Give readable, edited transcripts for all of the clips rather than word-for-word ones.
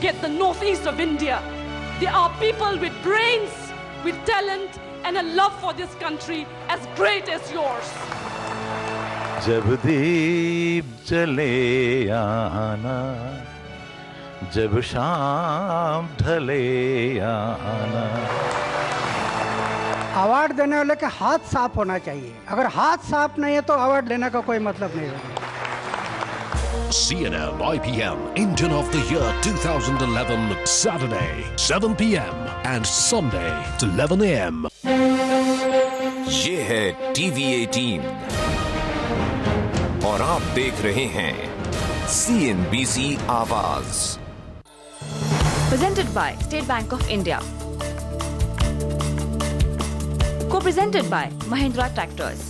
get the northeast of India. They are people with brains, with talent, and a love for this country as great as yours. जब दीप जले आना, जब शाम ढले आना। Award देने वाले के हाथ साफ होना चाहिए। अगर हाथ साफ नहीं है तो अवार्ड लेने का कोई मतलब नहीं होगा। CNN IPM Indian of the Year 2011 Saturday 7 p.m. and Sunday to 11 a.m. ये है TV18 और आप देख रहे हैं CNBC आवाज। Presented by State Bank of India. Co-presented by Mahindra Tractors.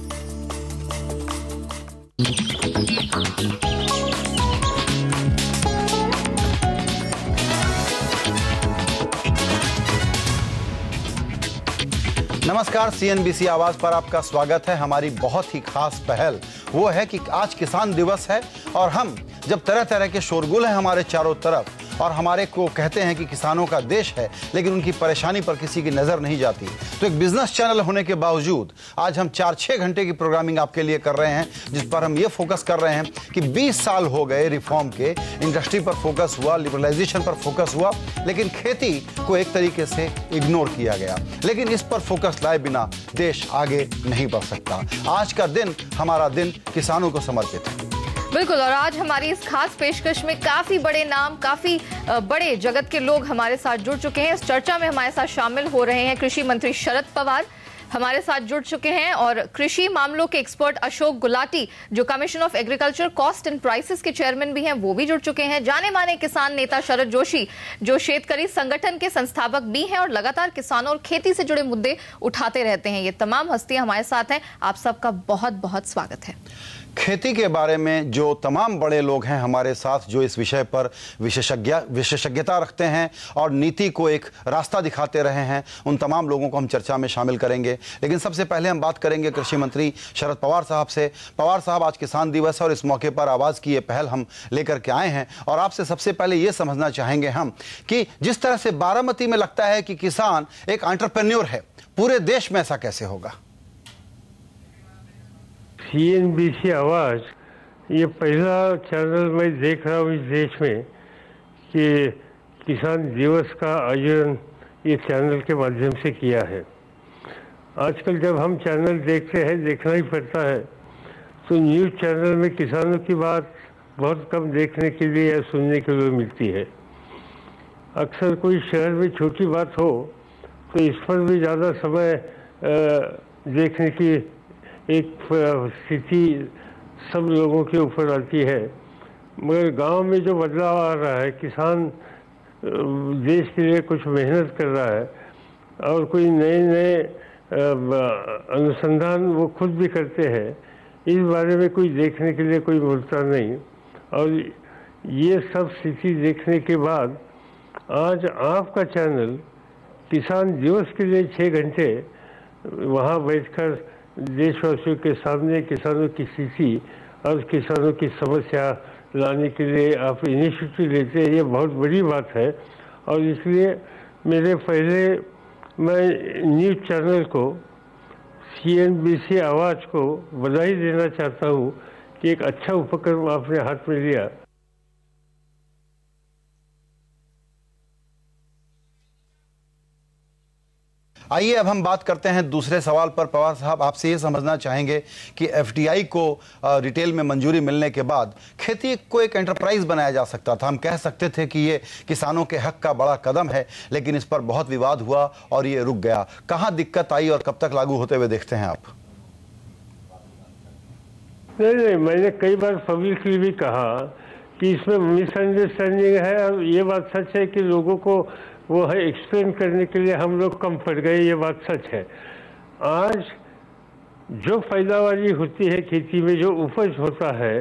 नमस्कार, CNBC आवाज पर आपका स्वागत है। हमारी बहुत ही खास पहल वो है कि आज किसान दिवस है और हम जब तरह तरह के शोरगुल हैं हमारे चारों तरफ और हमारे को कहते हैं कि किसानों का देश है, लेकिन उनकी परेशानी पर किसी की नजर नहीं जाती, तो एक बिजनेस चैनल होने के बावजूद आज हम 4-6 घंटे की प्रोग्रामिंग आपके लिए कर रहे हैं, जिस पर हम ये फोकस कर रहे हैं कि 20 साल हो गए रिफॉर्म के। इंडस्ट्री पर फोकस हुआ, लिबरलाइजेशन पर फोकस हुआ, लेकिन खेती को एक तरीके से इग्नोर किया गया। लेकिन इस पर फोकस लाए बिना देश आगे नहीं बढ़ सकता। आज का दिन, हमारा दिन किसानों को समर्पित है। बिल्कुल, और आज हमारी इस खास पेशकश में काफी बड़े नाम, काफी बड़े जगत के लोग हमारे साथ जुड़ चुके हैं। इस चर्चा में हमारे साथ शामिल हो रहे हैं कृषि मंत्री शरद पवार हमारे साथ जुड़ चुके हैं, और कृषि मामलों के एक्सपर्ट अशोक गुलाटी जो commission of agriculture cost and prices के चेयरमैन भी हैं, वो भी जुड़ चुके हैं। जाने माने किसान नेता शरद जोशी जो शेतकरी संगठन के संस्थापक भी हैं और लगातार किसानों और खेती से जुड़े मुद्दे उठाते रहते हैं। ये तमाम हस्तियां हमारे साथ हैं। आप सबका बहुत बहुत स्वागत है। खेती के बारे में जो तमाम बड़े लोग हैं हमारे साथ, जो इस विषय पर विशेषज्ञता रखते हैं और नीति को एक रास्ता दिखाते रहे हैं, उन तमाम लोगों को हम चर्चा में शामिल करेंगे। लेकिन सबसे पहले हम बात करेंगे कृषि मंत्री शरद पवार साहब से। पवार साहब, आज किसान दिवस है और इस मौके पर आवाज की ये पहल हम लेकर के आए हैं, और आपसे सबसे पहले ये समझना चाहेंगे हम कि जिस तरह से बारामती में लगता है कि किसान एक एंटरप्रेन्योर है, पूरे देश में ऐसा कैसे होगा? CNBC आवाज ये पहला चैनल मैं देख रहा हूँ इस देश में कि किसान दिवस का आयोजन ये चैनल के माध्यम से किया है। आजकल जब हम चैनल देखते हैं, देखना ही पड़ता है, तो न्यूज़ चैनल में किसानों की बात बहुत कम देखने के लिए या सुनने के लिए मिलती है। अक्सर कोई शहर में छोटी बात हो तो इस पर भी ज़्यादा समय देखने की एक स्थिति सब लोगों के ऊपर आती है। मगर गांव में जो बदलाव आ रहा है, किसान देश के लिए कुछ मेहनत कर रहा है और कोई नए अनुसंधान वो खुद भी करते हैं, इस बारे में कोई देखने के लिए कोई बोलता नहीं। और ये सब स्थिति देखने के बाद आज आपका चैनल किसान दिवस के लिए 6 घंटे वहाँ बैठकर देशवासियों के सामने किसानों की स्थिति और किसानों की समस्या लाने के लिए आप इनिशिएटिव लेते हैं, ये बहुत बड़ी बात है। और इसलिए मैं न्यूज़ चैनल को, CNBC आवाज़ को बधाई देना चाहता हूँ कि एक अच्छा उपक्रम आपने हाथ में लिया। आइए अब हम बात करते हैं दूसरे सवाल पर। पवार साहब, आपसे ये समझना चाहेंगे कि FDI को रिटेल में मंजूरी मिलने के बाद खेती को एक एंटरप्राइज बनाया जा सकता था। हम कह सकते थे कि ये किसानों के हक का बड़ा कदम है, लेकिन इस पर बहुत विवाद हुआ और ये रुक गया। कहाँ दिक्कत आई और कब तक लागू होते हुए देखते हैं आप? नहीं, मैंने कई बार पब्लिकली भी कहा कि इसमें मिसअंडरस्टैंडिंग है, और ये बात सच है कि लोगों को वो है एक्सप्लेन करने के लिए हम लोग कम पड़ गए, ये बात सच है। आज जो पैदावारी होती है खेती में, जो उपज होता है,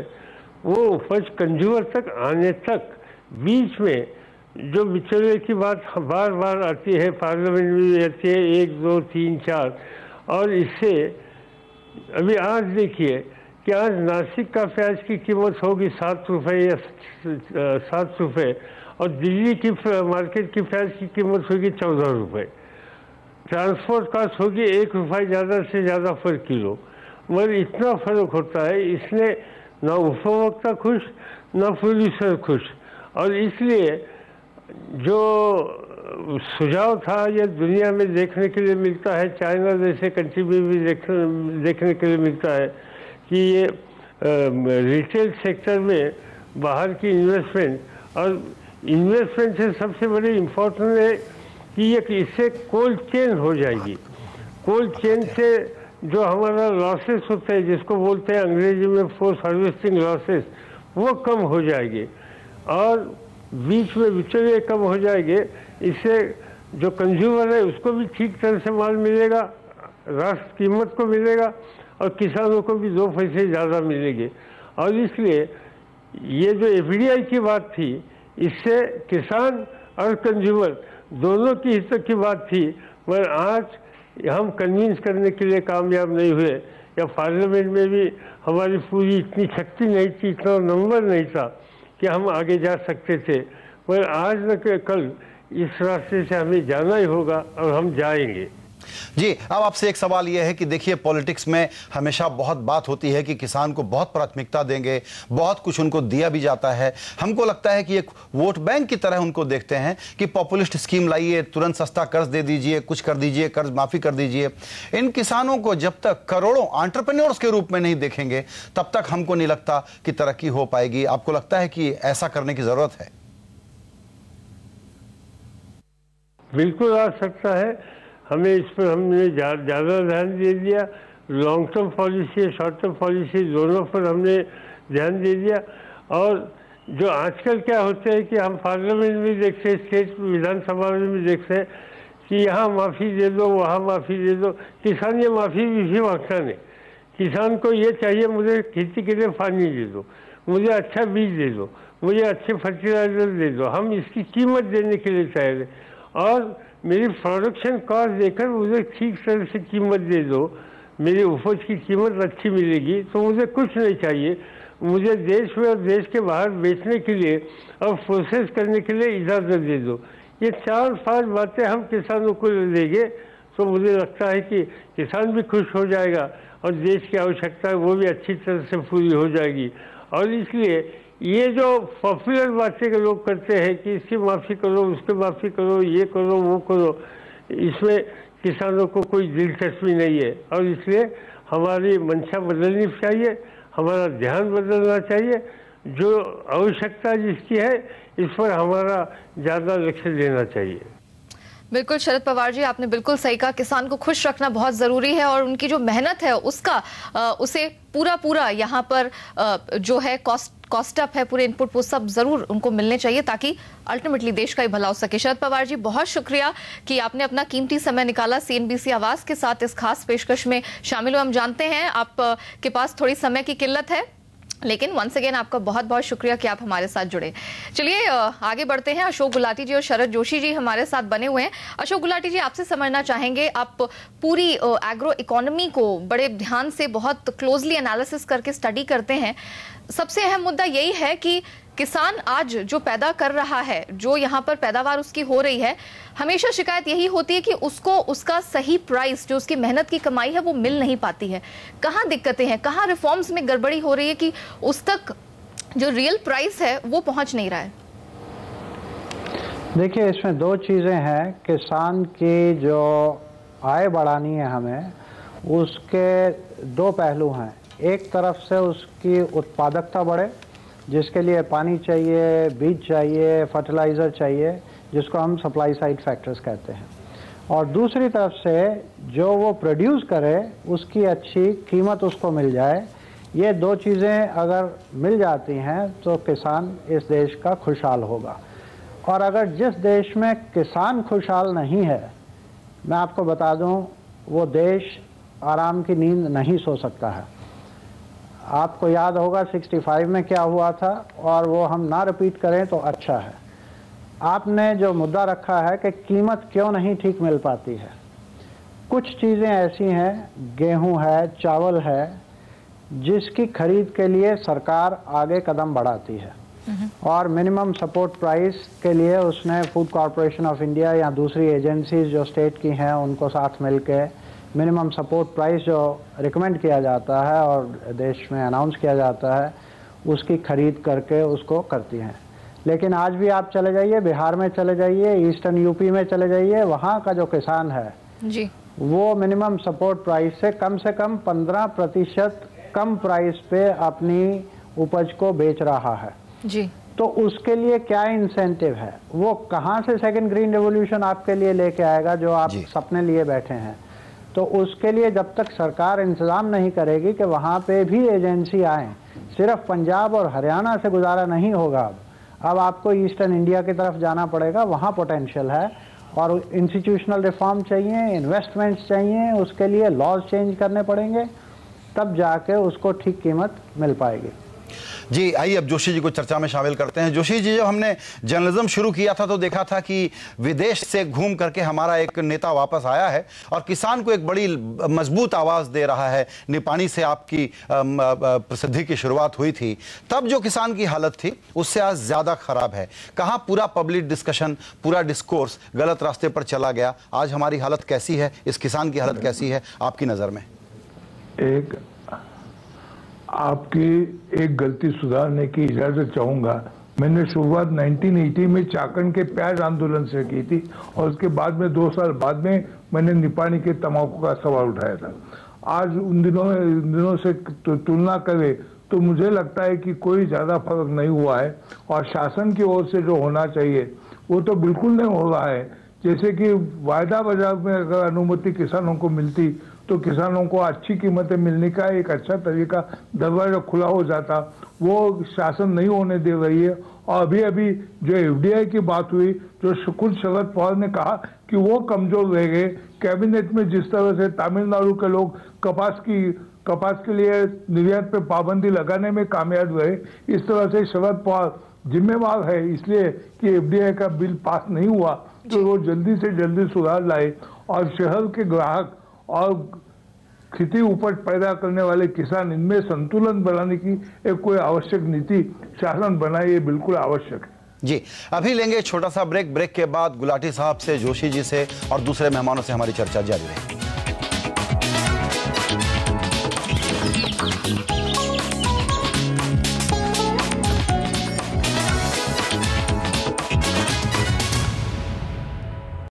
वो उपज कंज्यूमर तक आने तक बीच में जो बिचौलिए की बात बार बार आती है, पार्लियामेंट में भी आती है 1, 2, 3, 4, और इससे अभी आज देखिए कि आज नासिक का प्याज की कीमत होगी 7 रुपये या 7 रुपये, और दिल्ली की मार्केट की प्याज की कीमत होगी 14 रुपये, ट्रांसपोर्ट कॉस्ट होगी 1 रुपये ज़्यादा से ज़्यादा पर किलो। मगर इतना फर्क होता है, इसने ना उपभोक्ता खुश ना प्रोड्यूसर खुश। और इसलिए जो सुझाव था ये दुनिया में देखने के लिए मिलता है, चाइना जैसे कंट्री में भी देखने के लिए मिलता है कि ये रिटेल सेक्टर में बाहर की इन्वेस्टमेंट, और इन्वेस्टमेंट से सबसे बड़ी इम्पोर्टेंट है कि ये इससे कोल्ड चेन हो जाएगी। कोल्ड चेन से जो हमारा लॉसेस होते हैं, जिसको बोलते हैं अंग्रेजी में पोस्ट हार्वेस्टिंग लॉसेस, वो कम हो जाएगी और बीच में बिचौलिए कम हो जाएंगे। इससे जो कंज्यूमर है उसको भी ठीक तरह से माल मिलेगा, राष्ट्र कीमत को मिलेगा और किसानों को भी 2 पैसे ज़्यादा मिलेंगे। और इसलिए ये जो एफडीआई की बात थी, इससे किसान और कंज्यूमर दोनों की हित की बात थी, मगर आज हम कन्विंस करने के लिए कामयाब नहीं हुए, या पार्लियामेंट में भी हमारी पूरी इतनी शक्ति नहीं थी, इतना नंबर नहीं था कि हम आगे जा सकते थे। पर आज न कल इस रास्ते से हमें जाना ही होगा और हम जाएंगे। जी, अब आपसे एक सवाल यह है कि देखिए, पॉलिटिक्स में हमेशा बहुत बात होती है कि किसान को बहुत प्राथमिकता देंगे, बहुत कुछ उनको दिया भी जाता है। हमको लगता है कि एक वोट बैंक की तरह उनको देखते हैं कि पॉपुलिस्ट स्कीम लाइए, तुरंत सस्ता कर्ज दे दीजिए, कुछ कर दीजिए, कर्ज माफी कर दीजिए। इन किसानों को जब तक करोड़ों एंटरप्रेन्योर्स के रूप में नहीं देखेंगे, तब तक हमको नहीं लगता कि तरक्की हो पाएगी। आपको लगता है कि ऐसा करने की जरूरत है? बिल्कुल आ सकता है। हमें इस पर हमने ज़्यादा ध्यान दे दिया। Long term policy, short term policy, दोनों पर हमने ध्यान दे दिया। और जो आजकल क्या होते हैं कि हम पार्लियामेंट में देखते हैं, स्टेट विधानसभा में भी देखते हैं कि यहाँ माफ़ी दे दो, वहाँ माफ़ी दे दो। किसान ये माफ़ी भी मांगता नहीं। किसान को ये चाहिए, मुझे खेती के लिए पानी दे दो, मुझे अच्छा बीज दे दो, मुझे अच्छे फर्टिलाइजर दे दो, हम इसकी कीमत देने के लिए चाहिए, और मेरी प्रोडक्शन कॉस्ट देकर मुझे ठीक तरह से कीमत दे दो, मेरी उपज की कीमत अच्छी मिलेगी, तो मुझे कुछ नहीं चाहिए। मुझे देश में और देश के बाहर बेचने के लिए और प्रोसेस करने के लिए इजाज़त दे दो। ये 4-5 बातें हम किसानों को देंगे तो मुझे लगता है कि किसान भी खुश हो जाएगा और देश की आवश्यकता है वो भी अच्छी तरह से पूरी हो जाएगी। और इसलिए ये जो पॉपुलर बातें के लोग करते हैं कि इसकी माफ़ी करो, उसकी माफ़ी करो, ये करो, वो करो, इसमें किसानों को कोई दिलचस्पी नहीं है। और इसलिए हमारी मंशा बदलनी चाहिए, हमारा ध्यान बदलना चाहिए। जो आवश्यकता जिसकी है, इस पर हमारा ज़्यादा लक्ष्य देना चाहिए। बिल्कुल शरद पवार जी, आपने बिल्कुल सही कहा। किसान को खुश रखना बहुत ज़रूरी है और उनकी जो मेहनत है उसका उसे पूरा यहाँ पर जो है कॉस्ट अप है, पूरे इनपुट वो सब ज़रूर उनको मिलने चाहिए ताकि अल्टीमेटली देश का ही भला हो सके। शरद पवार जी, बहुत शुक्रिया कि आपने अपना कीमती समय निकाला, CNBC आवाज़ के साथ इस खास पेशकश में शामिल हुए। हम जानते हैं आप के पास थोड़ी समय की किल्लत है, लेकिन वंस अगेन आपका बहुत बहुत शुक्रिया कि आप हमारे साथ जुड़े। चलिए आगे बढ़ते हैं। अशोक गुलाटी जी और शरद जोशी जी हमारे साथ बने हुए हैं। अशोक गुलाटी जी, आपसे समझना चाहेंगे, आप पूरी एग्रो इकोनॉमी को बड़े ध्यान से बहुत क्लोजली एनालिसिस करके स्टडी करते हैं। सबसे अहम मुद्दा यही है कि किसान आज जो पैदा कर रहा है, जो यहाँ पर पैदावार उसकी हो रही है, हमेशा शिकायत यही होती है कि उसको उसका सही प्राइस, जो उसकी मेहनत की कमाई है, वो मिल नहीं पाती है। कहाँ दिक्कतें हैं, कहाँ रिफॉर्म्स में गड़बड़ी हो रही है कि उस तक जो रियल प्राइस है वो पहुंच नहीं रहा है? देखिए, इसमें 2 चीज़ें हैं। किसान की जो आय बढ़ानी है हमें, उसके 2 पहलू हैं। एक तरफ से उसकी उत्पादकता बढ़े, जिसके लिए पानी चाहिए, बीज चाहिए, फर्टिलाइज़र चाहिए, जिसको हम सप्लाई साइड फैक्टर्स कहते हैं। और दूसरी तरफ से जो वो प्रोड्यूस करे उसकी अच्छी कीमत उसको मिल जाए। ये 2 चीज़ें अगर मिल जाती हैं तो किसान इस देश का खुशहाल होगा। और अगर जिस देश में किसान खुशहाल नहीं है, मैं आपको बता दूं, वो देश आराम की नींद नहीं सो सकता है। आपको याद होगा 65 में क्या हुआ था, और वो हम ना रिपीट करें तो अच्छा है। आपने जो मुद्दा रखा है कि कीमत क्यों नहीं ठीक मिल पाती है, कुछ चीज़ें ऐसी हैं, गेहूं है, चावल है, जिसकी खरीद के लिए सरकार आगे कदम बढ़ाती है। और मिनिमम सपोर्ट प्राइस के लिए उसने फूड कॉरपोरेशन ऑफ इंडिया या दूसरी एजेंसीज जो स्टेट की हैं उनको साथ मिलके मिनिमम सपोर्ट प्राइस जो रिकमेंड किया जाता है और देश में अनाउंस किया जाता है उसकी खरीद करके उसको करती हैं। लेकिन आज भी आप चले जाइए, बिहार में चले जाइए, ईस्टर्न यूपी में चले जाइए, वहाँ का जो किसान है जी वो मिनिमम सपोर्ट प्राइस से कम 15% कम प्राइस पे अपनी उपज को बेच रहा है जी। तो उसके लिए क्या इंसेंटिव है? वो कहाँ से सेकंड ग्रीन रेवोल्यूशन आपके लिए लेके आएगा जो आप सपने लिए बैठे हैं? तो उसके लिए जब तक सरकार इंतजाम नहीं करेगी कि वहाँ पे भी एजेंसी आए, सिर्फ पंजाब और हरियाणा से गुजारा नहीं होगा। अब आपको ईस्टर्न इंडिया की तरफ जाना पड़ेगा, वहाँ पोटेंशियल है और इंस्टीट्यूशनल रिफॉर्म चाहिए, इन्वेस्टमेंट्स चाहिए, उसके लिए लॉज चेंज करने पड़ेंगे, तब जाके उसको ठीक कीमत मिल पाएगी। जी आइए अब जोशी जी को चर्चा में शामिल करते हैं। जोशी जी, जब हमने जर्नलिज्म शुरू किया था तो देखा था कि विदेश से घूम करके हमारा एक नेता वापस आया है और किसान को एक बड़ी मजबूत आवाज़ दे रहा है। निपाणी से आपकी प्रसिद्धि की शुरुआत हुई थी, तब जो किसान की हालत थी उससे आज ज़्यादा खराब है। कहाँ पूरा पब्लिक डिस्कशन, पूरा डिस्कोर्स गलत रास्ते पर चला गया? आज हमारी हालत कैसी है, इस किसान की हालत कैसी है आपकी नज़र में? एक आपकी एक गलती सुधारने की इजाजत चाहूंगा। मैंने शुरुआत 1980 में चाकन के प्याज आंदोलन से की थी और उसके बाद में 2 साल बाद में मैंने निपाणी के तंबाकू का सवाल उठाया था। आज उन दिनों से तुलना करें तो मुझे लगता है कि कोई ज़्यादा फर्क नहीं हुआ है और शासन की ओर से जो होना चाहिए वो तो बिल्कुल नहीं हो रहा है। जैसे कि वायदा बाजार में अगर अनुमति किसानों को मिलती तो किसानों को अच्छी कीमतें मिलने का एक अच्छा तरीका दरवाजा खुला हो जाता, वो शासन नहीं होने दे रही है। और अभी अभी जो एफडीआई की बात हुई, जो खुद शरद पवार ने कहा कि वो कमजोर रह गए। कैबिनेट में जिस तरह से तमिलनाडु के लोग कपास के लिए निर्यात पे पाबंदी लगाने में कामयाब रहे, इस तरह से शरद पवार जिम्मेवार है इसलिए कि एफडीआई का बिल पास नहीं हुआ तो वो जल्दी से जल्दी सुधार लाए और शहर के ग्राहक और खेती उपज पैदा करने वाले किसान, इनमें संतुलन बनाने की एक कोई आवश्यक नीति शासन बनाए, ये बिल्कुल आवश्यक है। जी अभी लेंगे छोटा सा ब्रेक के बाद गुलाटी साहब से, जोशी जी से और दूसरे मेहमानों से हमारी चर्चा जारी रहेगी।